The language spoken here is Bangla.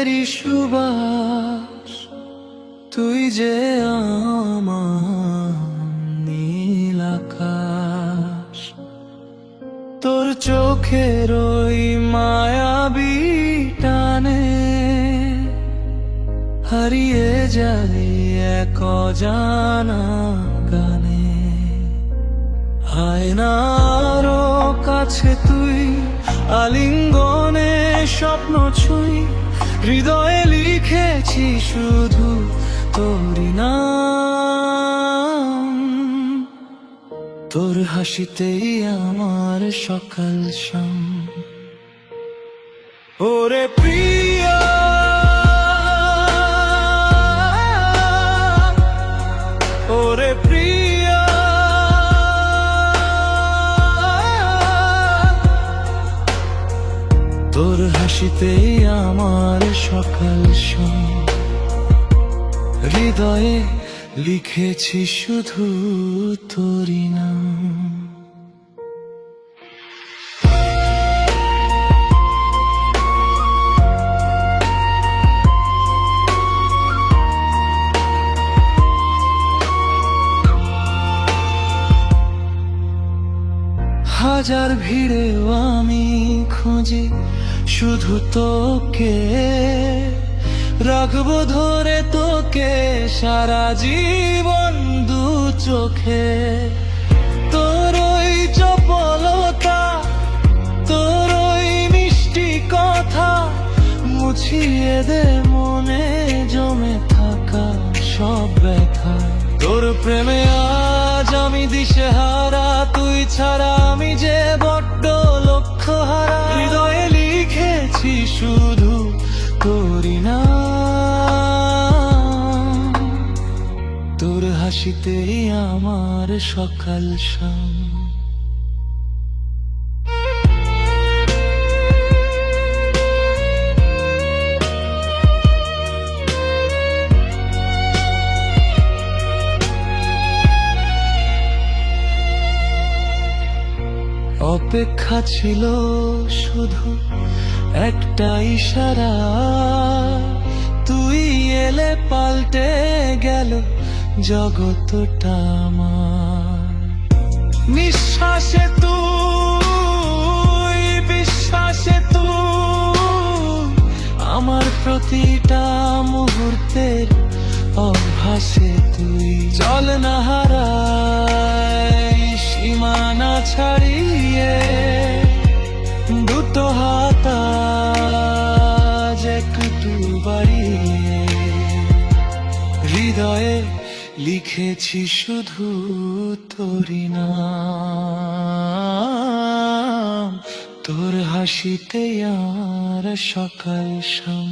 ফুলেরই সুবাস, তুই যে আমার নীল আকাশ। তোর চোখের ওই মায়াবী টানে হারিয়ে যায় এক অজানা গানে। আয়নারও কাছে তুই, আলিঙ্গনে স্বপ্ন ছুঁই, হৃদয়ে লিখেছি শুধু তোরই নাম। তোর হাসিতেই আমার সকাল শাম। ওরে প্রিয়া, ওরে প্রিয়া, তোর হাসিতেই আমার সকাল শাম। হৃদয়ে লিখেছি শুধু তোরই নাম। হাজার ভিড়েও আমি খুঁজি শুধু তোকে, রাখবো ধরে তোকে সারা জীবন দু চোখে। তোর ওই চপলতা, তোর ওই মিষ্টি কথা মুছিয়ে দে মনে জমে থাকা সব ব্যথা। তোর প্রেমে আজ আমি দিশেহারা, তুই ছাড়া আমি যে বড্ড লক্ষ্যহারা। হৃদয়ে লিখেছি শুধু তোরই নাম। তোর হাসিতেই আমার সকাল শাম। অপেক্ষা ছিল শুধু একটা ইশারা, তুই এলে পাল্টে গেল জগৎটা আমার। নিঃশ্বাসে তুই, বিশ্বাসে তুই, আমার প্রতিটা মুহূর্তের অভ্যাসে তুই। চল না হারাই সীমানা ছাড়িয়ে, দুটো হাত আজ একটু বাড়িয়ে। হৃদয়ে লিখেছি শুধু তোরই নাম। তোর হাসিতে আর সকাল শাম।